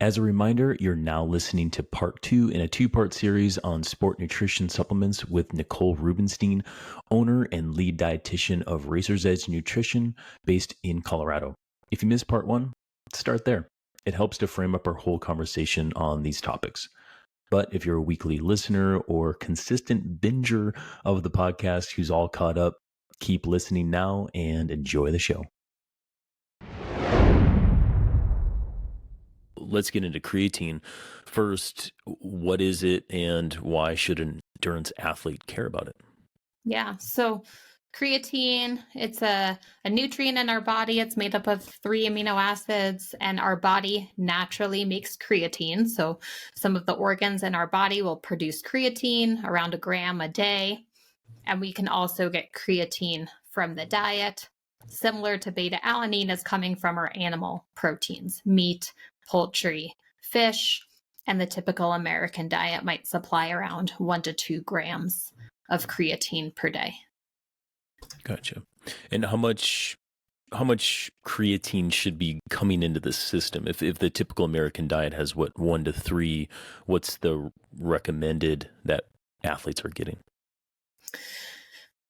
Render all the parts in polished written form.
As a reminder, you're now listening to part 2 in a 2-part series on sport nutrition supplements with Nicole Rubenstein, owner and lead dietitian of Racer's Edge Nutrition based in Colorado. If you missed part 1, start there. It helps to frame up our whole conversation on these topics. But if you're a weekly listener or consistent binger of the podcast who's all caught up, keep listening now and enjoy the show. Let's get into creatine. First, what is it and why should an endurance athlete care about it? Yeah, so creatine, it's a nutrient in our body. It's made up of 3 amino acids, and our body naturally makes creatine. So some of the organs in our body will produce creatine, around 1 gram a day. And we can also get creatine from the diet. Similar to beta-alanine is coming from our animal proteins, meat, poultry, fish, and the typical American diet might supply around 1 to 2 grams of creatine per day. Gotcha. And how much creatine should be coming into the system? If the typical American diet has 1 to 3, what's the recommended that athletes are getting?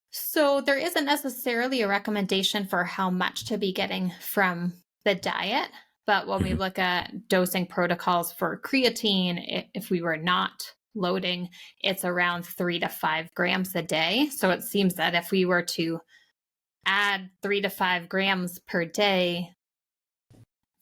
So there isn't necessarily a recommendation for how much to be getting from the diet. But when we look at dosing protocols for creatine, if we were not loading, it's around 3 to 5 grams a day. So it seems that if we were to add 3 to 5 grams per day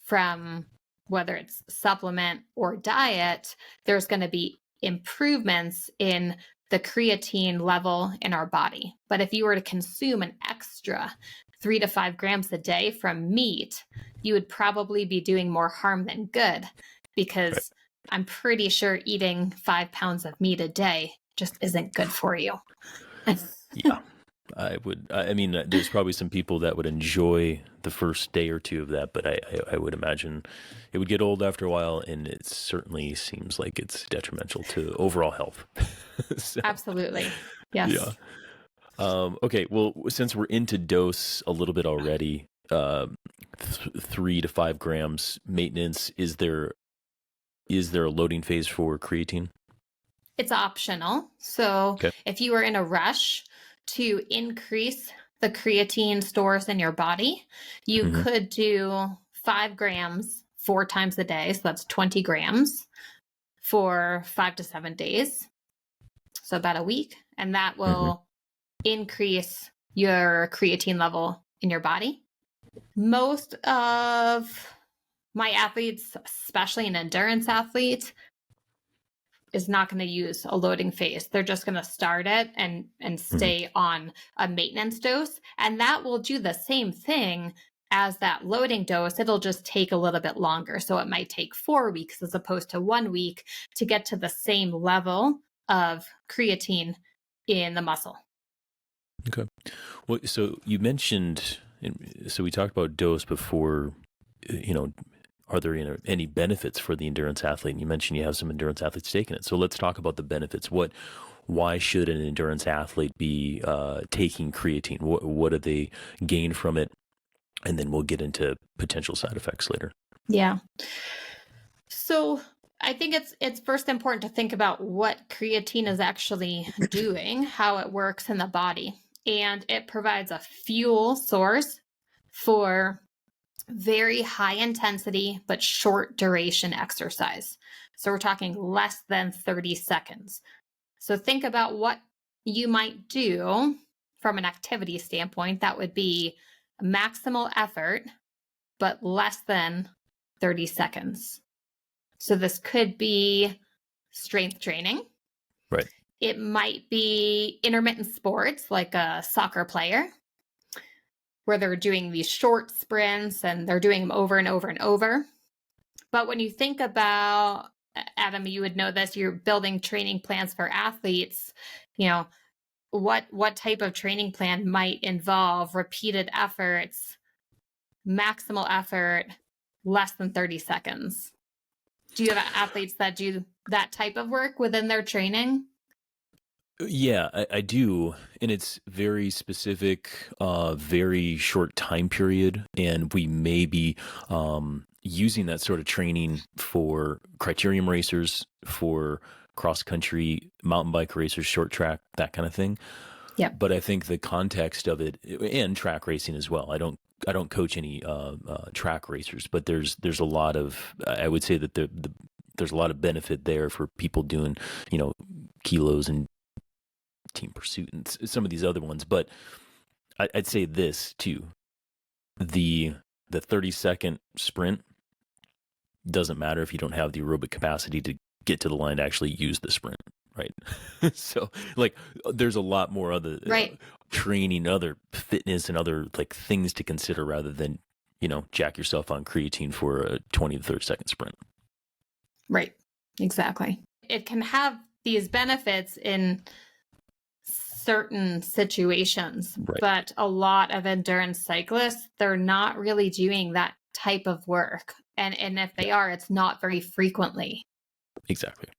from whether it's supplement or diet, there's going to be improvements in the creatine level in our body. But if you were to consume an extra 3 to 5 grams a day from meat, you would probably be doing more harm than good, because right. I'm pretty sure eating 5 pounds of meat a day just isn't good for you. Yeah, I mean, there's probably some people that would enjoy the first day or 2 of that, but I would imagine it would get old after a while, and it certainly seems like it's detrimental to overall health. So, absolutely. Yes. Yeah. Okay, well, since we're into dose a little bit already, 3 to 5 grams maintenance, is there a loading phase for creatine? It's optional. So Okay. If you are in a rush to increase the creatine stores in your body, you could do 5 grams 4 times a day. So that's 20 grams for 5 to 7 days. So about a week. And that will increase your creatine level in your body. Most of my athletes, especially an endurance athlete, is not going to use a loading phase. They're just going to start it and stay on a maintenance dose. And that will do the same thing as that loading dose. It'll just take a little bit longer. So it might take 4 weeks as opposed to 1 week to get to the same level of creatine in the muscle. Okay. Well, so you mentioned, so we talked about dose before, are there any benefits for the endurance athlete? And you mentioned you have some endurance athletes taking it. So let's talk about the benefits. Why should an endurance athlete be taking creatine? What do they gain from it? And then we'll get into potential side effects later. Yeah. So I think it's first important to think about what creatine is actually doing, how it works in the body. And it provides a fuel source for very high intensity but short duration exercise. So we're talking less than 30 seconds. So think about what you might do from an activity standpoint that would be maximal effort but less than 30 seconds. So this could be strength training. Right. It might be intermittent sports like a soccer player, where they're doing these short sprints and they're doing them over and over and over. But when you think about, Adam, you would know this, you're building training plans for athletes, what type of training plan might involve repeated efforts, maximal effort, less than 30 seconds? Do you have athletes that do that type of work within their training? Yeah, I do. And it's very specific, very short time period. And we may be using that sort of training for criterium racers, for cross country, mountain bike racers, short track, that kind of thing. Yep. But I think the context of it, and track racing as well. I don't coach any track racers, but there's a lot of, I would say that there's a lot of benefit there for people doing, kilos and team pursuit and some of these other ones. But I'd say this too: the 30-second sprint doesn't matter if you don't have the aerobic capacity to get to the line to actually use the sprint, right? So like there's a lot more other training, other fitness and other like things to consider rather than, jack yourself on creatine for a 20 to 30-second sprint. Right. Exactly. It can have these benefits in certain situations, but a lot of endurance cyclists, they're not really doing that type of work. And if they are, it's not very frequently. Exactly.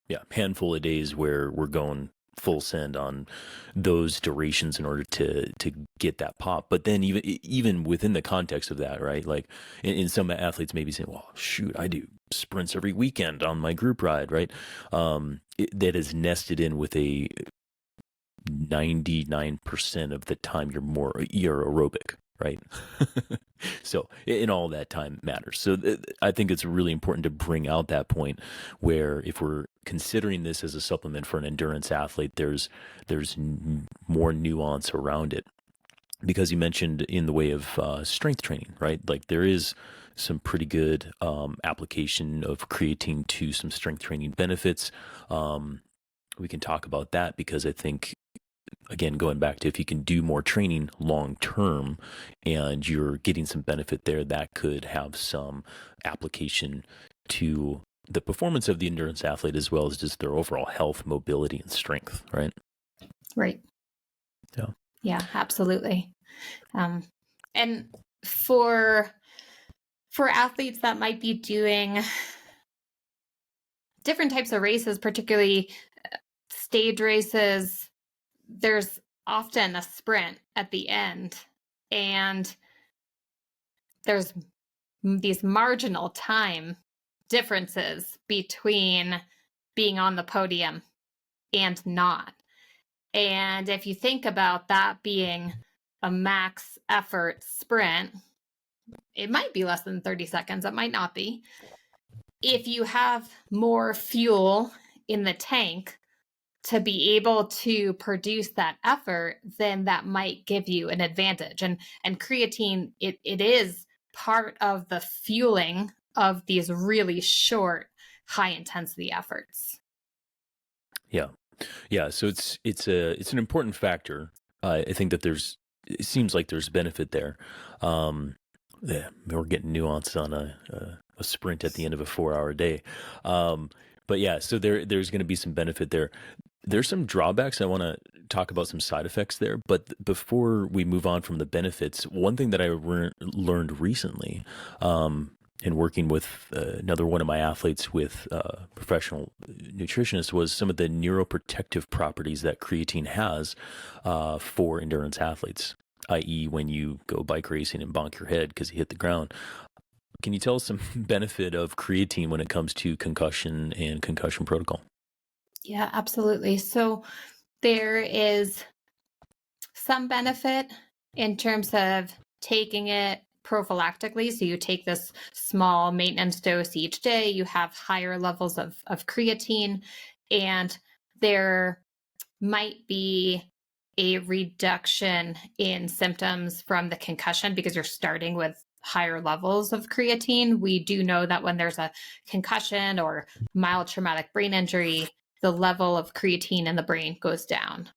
Yeah. Handful of days where we're going full send on those durations in order to get that pop. But then even within the context of that, right? Like in some athletes maybe saying, well, shoot, I do sprints every weekend on my group ride, right? That is nested in with a 99% of the time you're aerobic, right? So in all that time matters. So I think it's really important to bring out that point where if we're considering this as a supplement for an endurance athlete, there's more nuance around it, because you mentioned in the way of strength training, right? Like there is some pretty good application of creatine to some strength training benefits. We can talk about that because I think, again, going back to if you can do more training long term and you're getting some benefit there, that could have some application to the performance of the endurance athlete as well as just their overall health, mobility, and strength, right? Right. Yeah, absolutely. And for athletes that might be doing different types of races, particularly stage races, there's often a sprint at the end, and there's these marginal time differences between being on the podium and not. And if you think about that being a max effort sprint, it might be less than 30 seconds. It might not be. If you have more fuel in the tank to be able to produce that effort, then that might give you an advantage. And creatine, it is part of the fueling of these really short, high intensity efforts. Yeah. So it's an important factor. I think that it seems like there's benefit there. We're getting nuance on a sprint at the end of a 4-hour day. But yeah, so there's going to be some benefit there. There's some drawbacks. I want to talk about some side effects there. But before we move on from the benefits, one thing that I learned recently, in working with another one of my athletes with professional nutritionist, was some of the neuroprotective properties that creatine has for endurance athletes, i.e. when you go bike racing and bonk your head because you hit the ground. Can you tell us some benefit of creatine when it comes to concussion and concussion protocol? Yeah, absolutely. So there is some benefit in terms of taking it prophylactically. So you take this small maintenance dose each day, you have higher levels of creatine, and there might be a reduction in symptoms from the concussion because you're starting with higher levels of creatine. We do know that when there's a concussion or mild traumatic brain injury, the level of creatine in the brain goes down.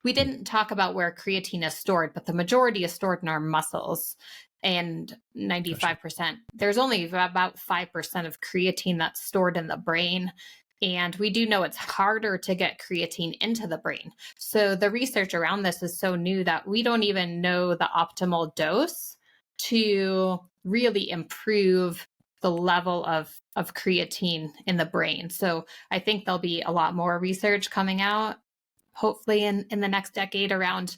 We didn't talk about where creatine is stored, but the majority is stored in our muscles, and 95%. There's only about 5% of creatine that's stored in the brain. And we do know it's harder to get creatine into the brain. So the research around this is so new that we don't even know the optimal dose to really improve the level of creatine in the brain. So I think there'll be a lot more research coming out, hopefully in the next decade, around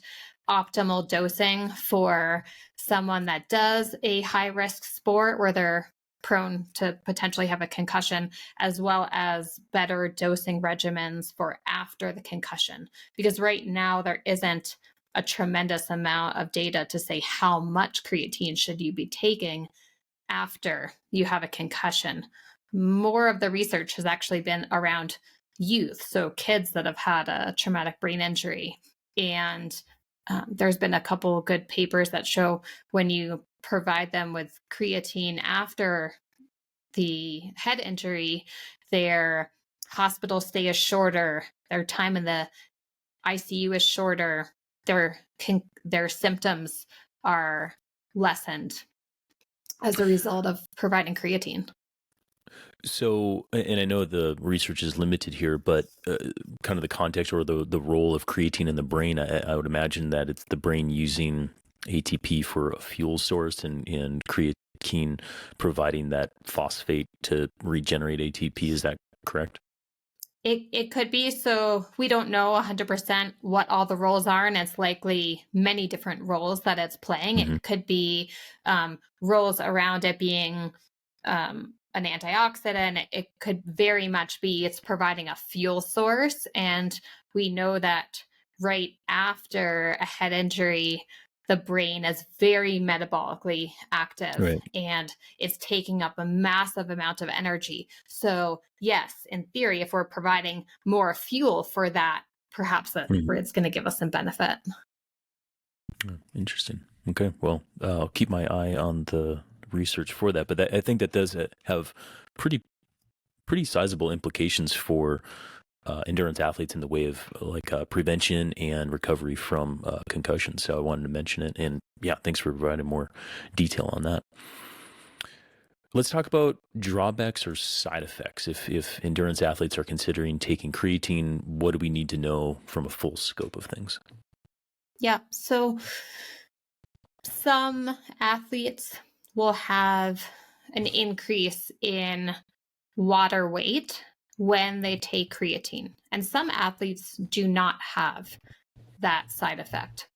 optimal dosing for someone that does a high risk sport where they're prone to potentially have a concussion, as well as better dosing regimens for after the concussion. Because right now there isn't a tremendous amount of data to say how much creatine should you be taking after you have a concussion. More of the research has actually been around youth, so kids that have had a traumatic brain injury. And there's been a couple of good papers that show when you provide them with creatine after the head injury, their hospital stay is shorter, their time in the ICU is shorter, their symptoms are lessened as a result of providing creatine. So, and I know the research is limited here, but kind of the context or the role of creatine in the brain, I would imagine that it's the brain using ATP for a fuel source and creatine providing that phosphate to regenerate ATP. Is that correct? It could be. So we don't know 100% what all the roles are, and it's likely many different roles that it's playing. Mm-hmm. It could be roles around it being an antioxidant. It could very much be it's providing a fuel source. And we know that right after a head injury, the brain is very metabolically active, Right. and it's taking up a massive amount of energy. So yes, in theory, if we're providing more fuel for that, perhaps it's going to give us some benefit. Interesting. Okay. Well, I'll keep my eye on the research for that, but I think that does have pretty sizable implications for endurance athletes in the way of like prevention and recovery from concussion. So I wanted to mention it, and yeah, thanks for providing more detail on that. Let's talk about drawbacks or side effects. If endurance athletes are considering taking creatine, what do we need to know from a full scope of things? Yeah. So some athletes will have an increase in water weight when they take creatine, and some athletes do not have that side effect.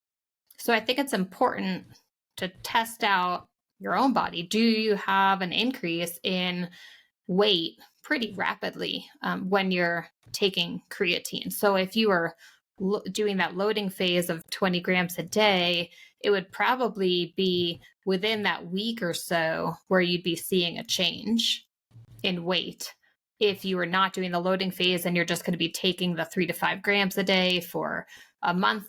So I think it's important to test out your own body. Do you have an increase in weight pretty rapidly when you're taking creatine? So if you are doing that loading phase of 20 grams a day, it would probably be within that week or so where you'd be seeing a change in weight. If you are not doing the loading phase and you're just going to be taking the 3 to 5 grams a day for a month,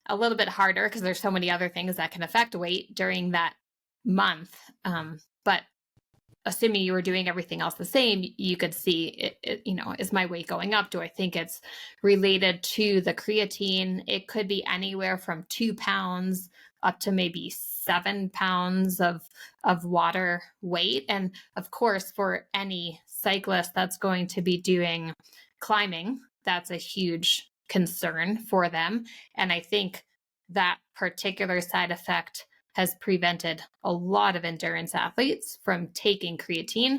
a little bit harder because there's so many other things that can affect weight during that month. But assuming you were doing everything else the same, you could see, is my weight going up? Do I think it's related to the creatine? It could be anywhere from 2 pounds up to maybe 7 pounds of water weight. And of course, for any cyclist that's going to be doing climbing, that's a huge concern for them. And I think that particular side effect has prevented a lot of endurance athletes from taking creatine.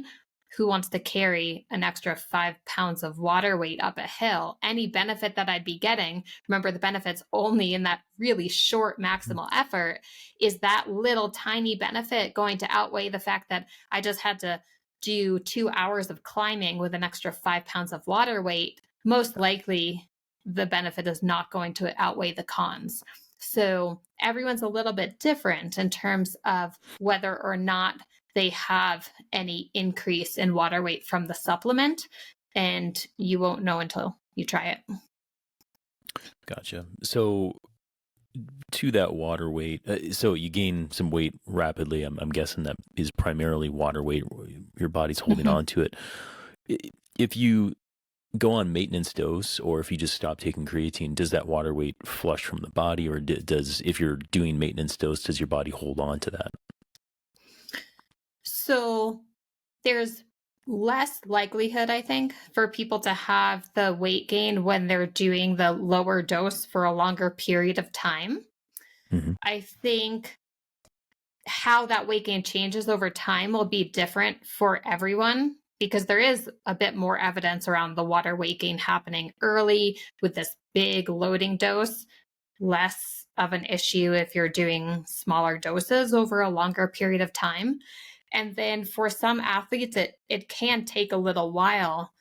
Who wants to carry an extra 5 pounds of water weight up a hill? Any benefit that I'd be getting, remember the benefit's only in that really short maximal effort. Is that little tiny benefit going to outweigh the fact that I just had to do 2 hours of climbing with an extra 5 pounds of water weight? Most likely the benefit is not going to outweigh the cons. So everyone's a little bit different in terms of whether or not they have any increase in water weight from the supplement, and you won't know until you try it. Gotcha. So to that water weight, so you gain some weight rapidly. I'm guessing that is primarily water weight. Your body's holding on to it. If you go on maintenance dose, or if you just stop taking creatine, does that water weight flush from the body, or if you're doing maintenance dose, does your body hold on to that? So there's less likelihood, I think, for people to have the weight gain when they're doing the lower dose for a longer period of time. Mm-hmm. I think how that weight gain changes over time will be different for everyone, because there is a bit more evidence around the water weight gain happening early with this big loading dose, less of an issue if you're doing smaller doses over a longer period of time. And then for some athletes, it can take a little while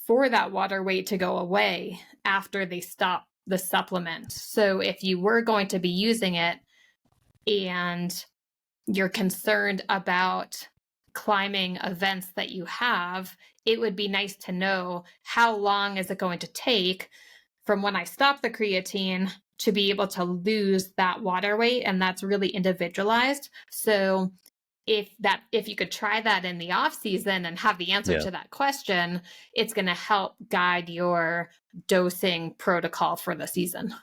for that water weight to go away after they stop the supplement. So if you were going to be using it and you're concerned about climbing events that you have, it would be nice to know how long is it going to take from when I stop the creatine to be able to lose that water weight. And that's really individualized. So if you could try that in the off season and have the answer to that question, it's going to help guide your dosing protocol for the season.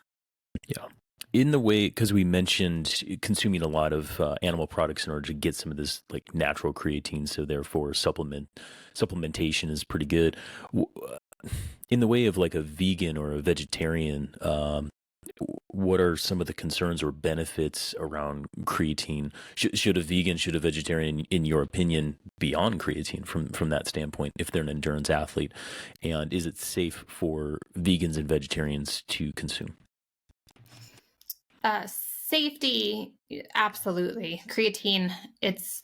Yeah. In the way, because we mentioned consuming a lot of animal products in order to get some of this like natural creatine, so therefore supplementation is pretty good. In the way of like a vegan or a vegetarian, what are some of the concerns or benefits around creatine? Should a vegetarian, in your opinion, be on creatine from that standpoint if they're an endurance athlete? And is it safe for vegans and vegetarians to consume? Safety, absolutely. Creatine, it's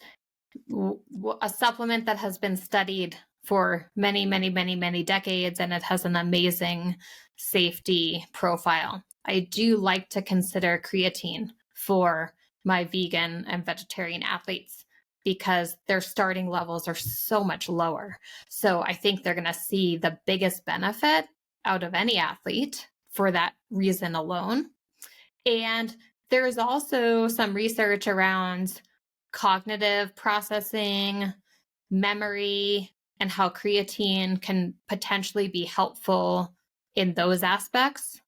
a supplement that has been studied for many, many, many, many decades, and it has an amazing safety profile. I do like to consider creatine for my vegan and vegetarian athletes because their starting levels are so much lower. So I think they're going to see the biggest benefit out of any athlete for that reason alone. And there's also some research around cognitive processing, memory, and how creatine can potentially be helpful in those aspects.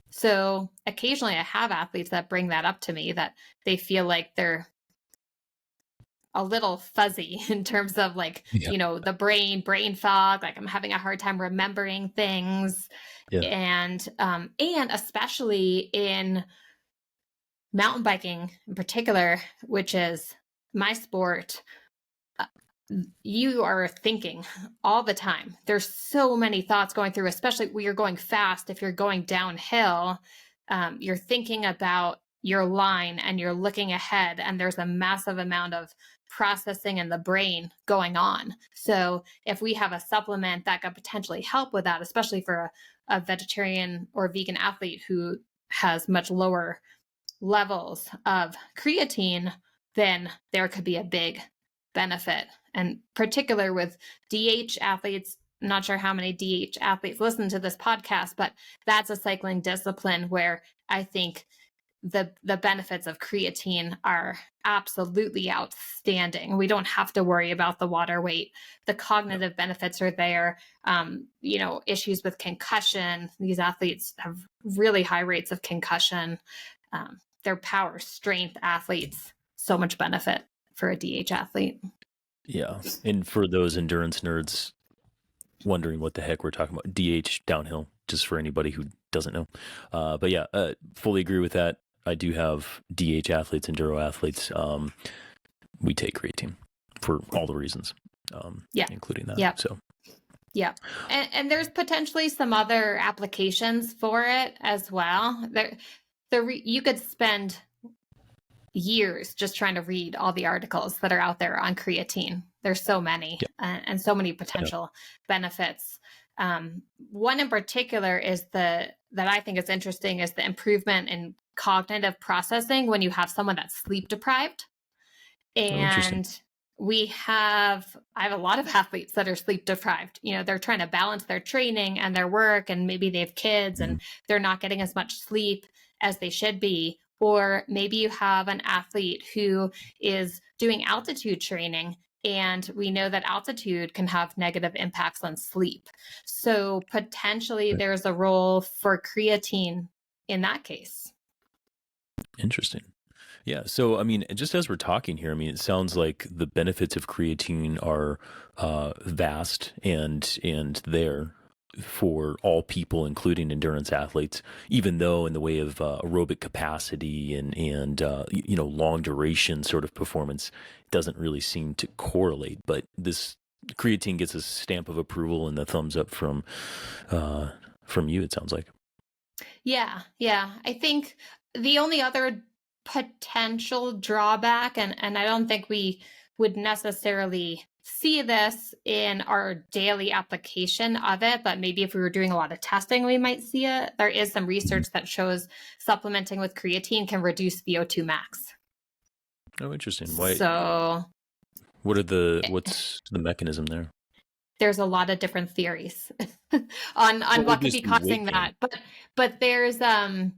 So occasionally I have athletes that bring that up to me, that they feel like they're a little fuzzy in terms of like, the brain fog, like I'm having a hard time remembering things. And especially in mountain biking in particular, which is my sport, you are thinking all the time. There's so many thoughts going through, especially when you're going fast. If you're going downhill, you're thinking about your line and you're looking ahead, and there's a massive amount of processing in the brain going on. So if we have a supplement that could potentially help with that, especially for a vegetarian or vegan athlete who has much lower levels of creatine, then there could be a big benefit. And particular with DH athletes, I'm not sure how many DH athletes listen to this podcast, but that's a cycling discipline where I think the benefits of creatine are absolutely outstanding. We don't have to worry about the water weight. The cognitive benefits are there. Issues with concussion. These athletes have really high rates of concussion. They're power strength athletes. So much benefit for a DH athlete. Yeah. And for those endurance nerds wondering what the heck we're talking about, DH downhill, just for anybody who doesn't know. But yeah, fully agree with that. I do have DH athletes, enduro athletes. We take creatine for all the reasons, including that. Yep. So. Yeah. And there's potentially some other applications for it as well. You could spend years just trying to read all the articles that are out there on creatine. There's so many and so many potential benefits. One in particular is that I think is interesting is the improvement in cognitive processing when you have someone that's sleep deprived. And I have a lot of athletes that are sleep deprived. They're trying to balance their training and their work, and maybe they have kids and they're not getting as much sleep as they should be. Or maybe you have an athlete who is doing altitude training, and we know that altitude can have negative impacts on sleep. So potentially there's a role for creatine in that case. Interesting. Yeah. So, I mean, just as we're talking here, I mean, it sounds like the benefits of creatine are vast and there for all people, including endurance athletes, even though in the way of aerobic capacity and long duration sort of performance, it doesn't really seem to correlate. But this creatine gets a stamp of approval and the thumbs up from you, it sounds like. Yeah. I think The only other potential drawback, and I don't think we would necessarily see this in our daily application of it, but maybe if we were doing a lot of testing, we might see it. There is some research that shows supplementing with creatine can reduce VO2 max. Oh, interesting. Why? So what's the mechanism there? There's a lot of different theories on what could be causing that, but there's a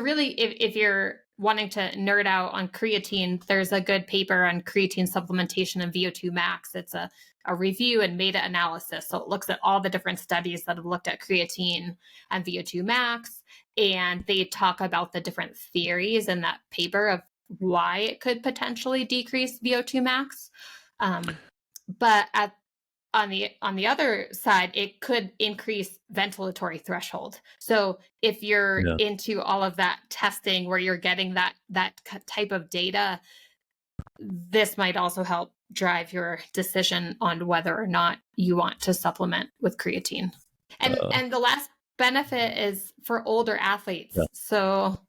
really, if you're wanting to nerd out on creatine, there's a good paper on creatine supplementation and VO2 max. It's a review and meta-analysis. So it looks at all the different studies that have looked at creatine and VO2 max, and they talk about the different theories in that paper of why it could potentially decrease VO2 max. But on the other side, it could increase ventilatory threshold. So if you're into all of that testing where you're getting that type of data, this might also help drive your decision on whether or not you want to supplement with creatine. And the last benefit is for older athletes. So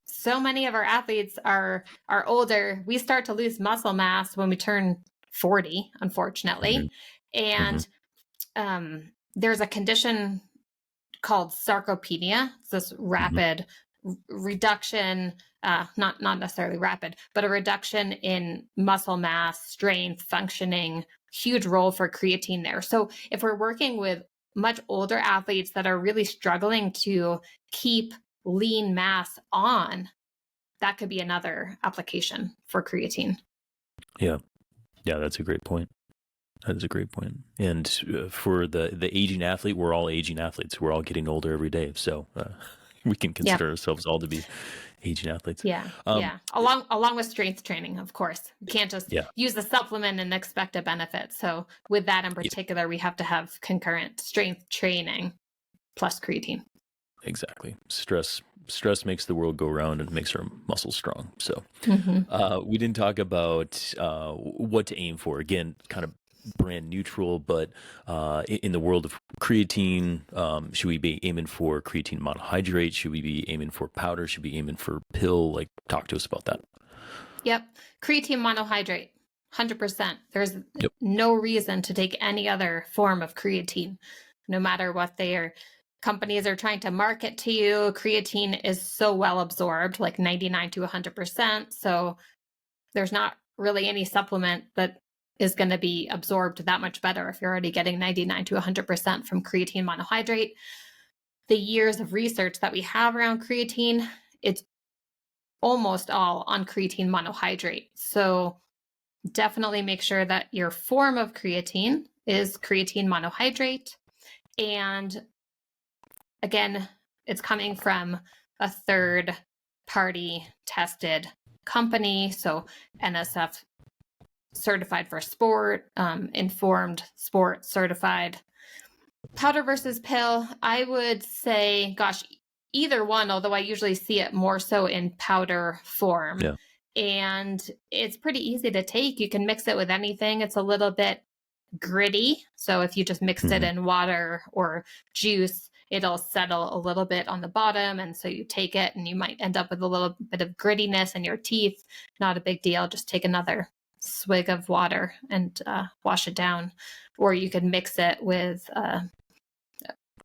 so many of our athletes are older. We start to lose muscle mass when we turn 40, unfortunately. And there's a condition called sarcopenia. It's this rapid reduction, not necessarily rapid, but a reduction in muscle mass, strength, functioning, huge role for creatine there. So if we're working with much older athletes that are really struggling to keep lean mass on, that could be another application for creatine. Yeah, that's a great point. That is a great point. And for the aging athlete, we're all aging athletes. We're all getting older every day. So we can consider ourselves all to be aging athletes. Yeah. Along with strength training, of course. You can't just use the supplement and expect a benefit. So with that in particular, we have to have concurrent strength training plus creatine. Exactly. Stress makes the world go round and makes our muscles strong. So we didn't talk about what to aim for. Again, kind of brand neutral, but in the world of creatine, should we be aiming for creatine monohydrate? Should we be aiming for powder? Should we be aiming for pill? Like, talk to us about that. Yep. Creatine monohydrate, 100%. There's no reason to take any other form of creatine, no matter what companies are trying to market to you. Creatine is so well absorbed, like 99 to 100%. So there's not really any supplement that is going to be absorbed that much better if you're already getting 99 to 100% from creatine monohydrate. The years of research that we have around creatine, it's almost all on creatine monohydrate. So definitely make sure that your form of creatine is creatine monohydrate. And again, it's coming from a third party tested company. So NSF certified for sport, informed sport certified. Powder versus pill, I would say, either one, although I usually see it more so in powder form. And it's pretty easy to take. You can mix it with anything. It's a little bit gritty. So if you just mixed it in water or juice, it'll settle a little bit on the bottom. And so you take it and you might end up with a little bit of grittiness in your teeth. Not a big deal. Just take another swig of water and wash it down. Or you could mix it with a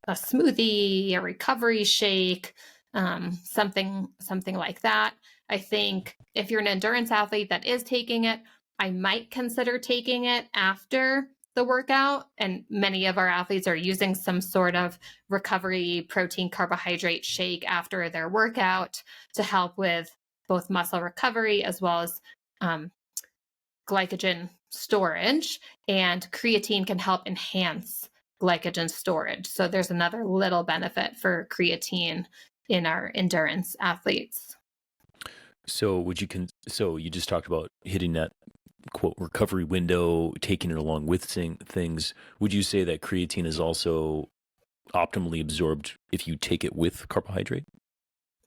smoothie, a recovery shake, something like that. I think if you're an endurance athlete that is taking it, I might consider taking it after the workout. And many of our athletes are using some sort of recovery protein carbohydrate shake after their workout to help with both muscle recovery as well as glycogen storage, and creatine can help enhance glycogen storage. So there's another little benefit for creatine in our endurance athletes. So you just talked about hitting that quote recovery window, taking it along with things. Would you say that creatine is also optimally absorbed if you take it with carbohydrate?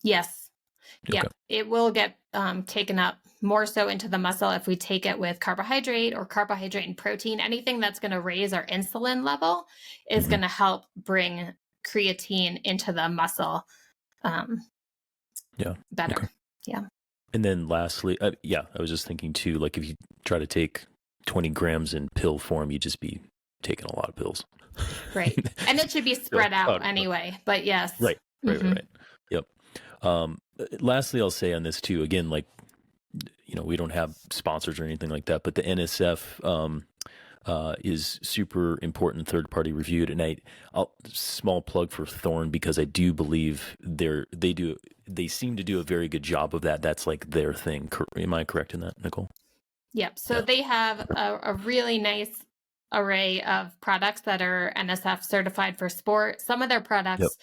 Yes. Okay. Yeah, it will get taken up more so into the muscle if we take it with carbohydrate or carbohydrate and protein. Anything that's going to raise our insulin level is going to help bring creatine into the muscle Yeah. better. Okay. Yeah. And then lastly, I was just thinking too, like if you try to take 20 grams in pill form, you'd just be taking a lot of pills. Right. And it should be spread out anyway, but yes. Right. Yep. Lastly, I'll say on this too, again, like, we don't have sponsors or anything like that, but the NSF, is super important, third-party reviewed. And I'll small plug for Thorne, because I do believe they seem to do a very good job of that. That's like their thing. Am I correct in that, Nicole? Yep. So they have a really nice array of products that are NSF certified for sport. Some of their products,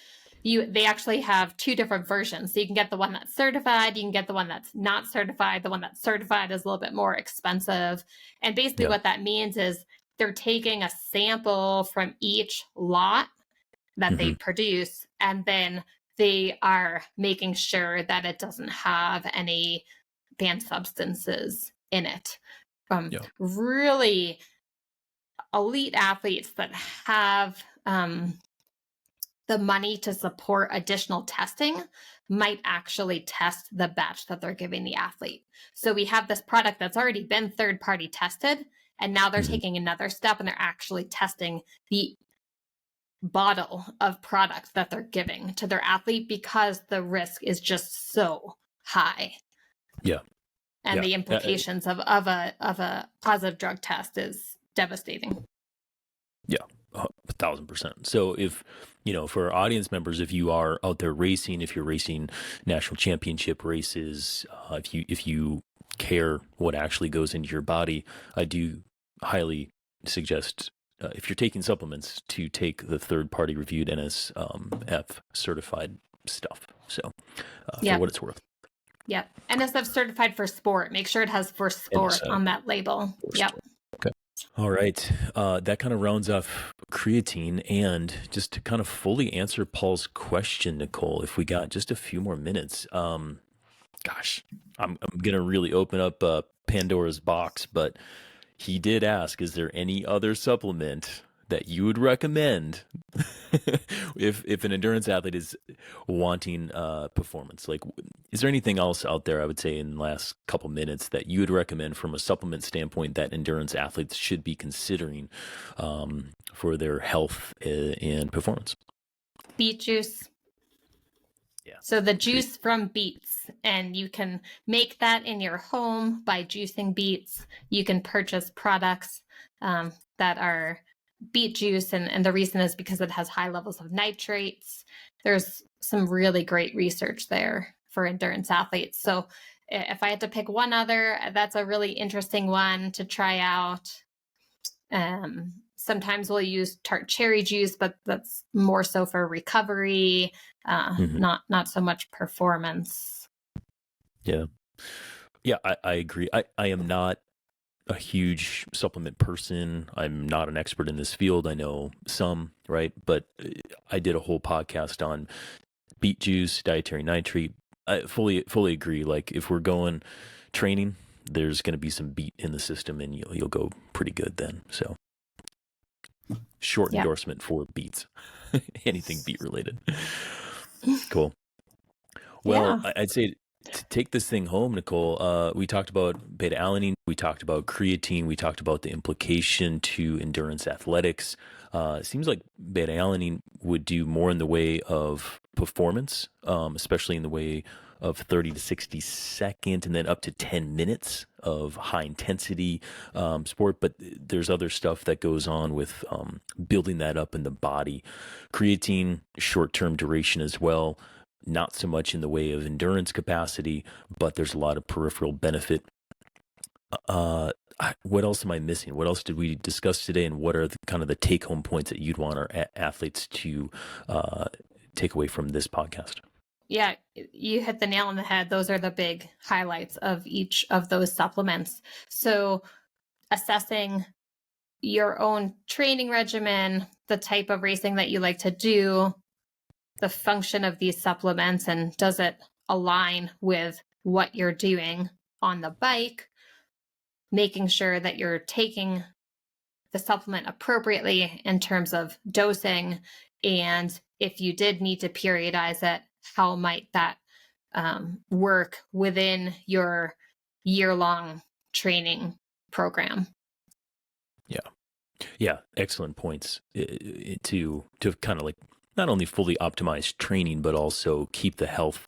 they actually have 2 different versions. So you can get the one that's certified, you can get the one that's not certified. The one that's certified is a little bit more expensive. And basically what that means is they're taking a sample from each lot that they produce, and then they are making sure that it doesn't have any banned substances in it. Really elite athletes that have the money to support additional testing might actually test the batch that they're giving the athlete. So we have this product that's already been third-party tested, and now they're taking another step and they're actually testing the bottle of product that they're giving to their athlete, because the risk is just so high. Yeah. And the implications of a positive drug test is devastating. Yeah, 1,000%. So if, for our audience members, if you are out there racing, if you're racing national championship races, if you care what actually goes into your body, I do highly suggest, if you're taking supplements, to take the third-party reviewed NSF certified stuff. So for what it's worth. Yep. NSF certified for sport. Make sure it has for sport NSF on that label. Yep. Okay. All right. That kind of rounds off creatine. And just to kind of fully answer Paul's question, Nicole, if we got just a few more minutes, I'm going to really open up Pandora's box, but he did ask, is there any other supplement that you would recommend if an endurance athlete is wanting performance? Like, is there anything else out there, I would say, in the last couple minutes, that you would recommend from a supplement standpoint that endurance athletes should be considering for their health and performance? Beet juice. Yeah. So the juice from beets, and you can make that in your home by juicing beets. You can purchase products that are beet juice, and the reason is because it has high levels of nitrates. There's some really great research there for endurance athletes. So if I had to pick one other, that's a really interesting one to try out. Sometimes we'll use tart cherry juice, but that's more so for recovery, not so much performance. Yeah, I agree. I am not a huge supplement person. I'm not an expert in this field. I know some, right? But I did a whole podcast on beet juice, dietary nitrate. I fully agree. Like, if we're going training, there's going to be some beet in the system, and you'll go pretty good then. So short endorsement for beets. Anything beet related. Cool. Well, I'd say to take this thing home, Nicole, we talked about beta-alanine, we talked about creatine, we talked about the implication to endurance athletics. It seems like beta-alanine would do more in the way of performance, especially in the way of 30 to 60 second and then up to 10 minutes of high intensity sport. But there's other stuff that goes on with building that up in the body. Creatine, short-term duration as well. Not so much in the way of endurance capacity, but there's a lot of peripheral benefit. What else am I missing? What else did we discuss today? And what are kind of the take-home points that you'd want our athletes to take away from this podcast? Yeah, you hit the nail on the head. Those are the big highlights of each of those supplements. So assessing your own training regimen, the type of racing that you like to do, the function of these supplements, and does it align with what you're doing on the bike, making sure that you're taking the supplement appropriately in terms of dosing, and if you did need to periodize it, how might that work within your year-long training program. Yeah, excellent points to kind of like not only fully optimize training, but also keep the health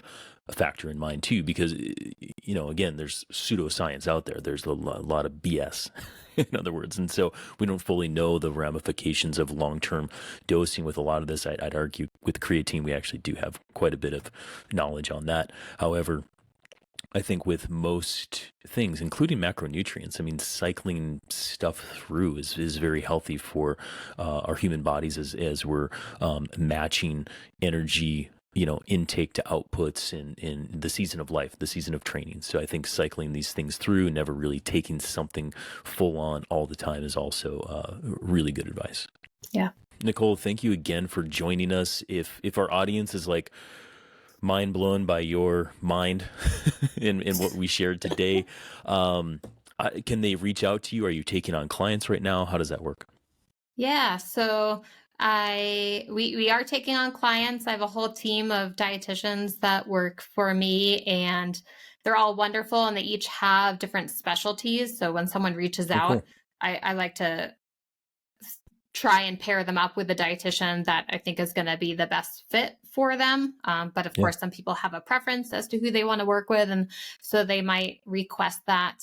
factor in mind too, because again, there's pseudoscience out there. There's a lot of BS, in other words, and so we don't fully know the ramifications of long-term dosing with a lot of this. I'd argue with creatine, we actually do have quite a bit of knowledge on that. However, I think with most things, including macronutrients, I mean, cycling stuff through is very healthy for our human bodies as we're matching energy, intake to outputs in the season of life, the season of training. So I think cycling these things through, never really taking something full on all the time, is also really good advice. Yeah. Nicole, thank you again for joining us. If our audience is like mind blown by your mind in what we shared today, can they reach out to you? Are you taking on clients right now? How does that work? Yeah, so we are taking on clients. I have a whole team of dietitians that work for me, and they're all wonderful, and they each have different specialties. So when someone reaches out, cool. I like to try and pair them up with a dietitian that I think is going to be the best fit for them. But of course, some people have a preference as to who they want to work with, and so they might request that.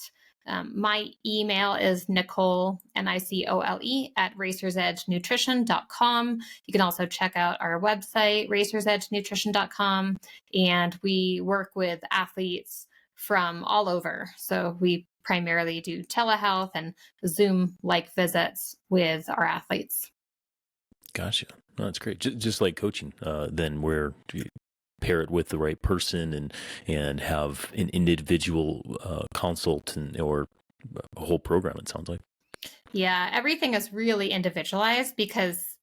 My email is Nicole, Nicole, at racersedgenutrition.com. You can also check out our website, racersedgenutrition.com. And we work with athletes from all over. So we primarily do telehealth and Zoom-like visits with our athletes. Gotcha. No, that's great. Just like coaching, then where you pair it with the right person and have an individual consult or a whole program, it sounds like. Yeah, everything is really individualized because,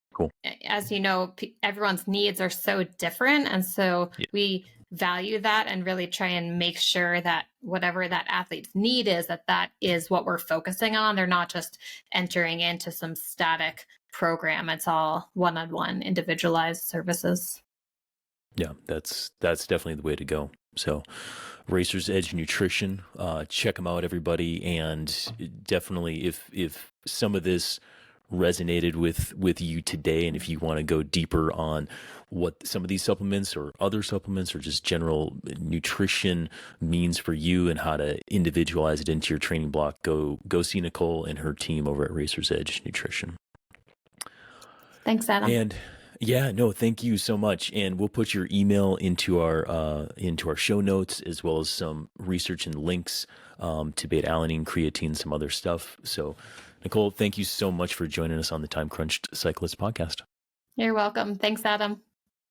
as you know, everyone's needs are so different. And so we value that and really try and make sure that whatever that athlete's need is, that is what we're focusing on. They're not just entering into some static program. It's all one-on-one individualized services. Yeah, that's definitely the way to go. So Racer's Edge Nutrition, check them out, everybody. And definitely if some of this resonated with you today, and if you want to go deeper on what some of these supplements or other supplements or just general nutrition means for you and how to individualize it into your training block, go see Nicole and her team over at Racer's Edge Nutrition. Thanks, Adam. And yeah, no, thank you so much. And we'll put your email into our show notes, as well as some research and links to beta-alanine, creatine, some other stuff. So Nicole, thank you so much for joining us on the Time Crunched Cyclist podcast. You're welcome. Thanks, Adam.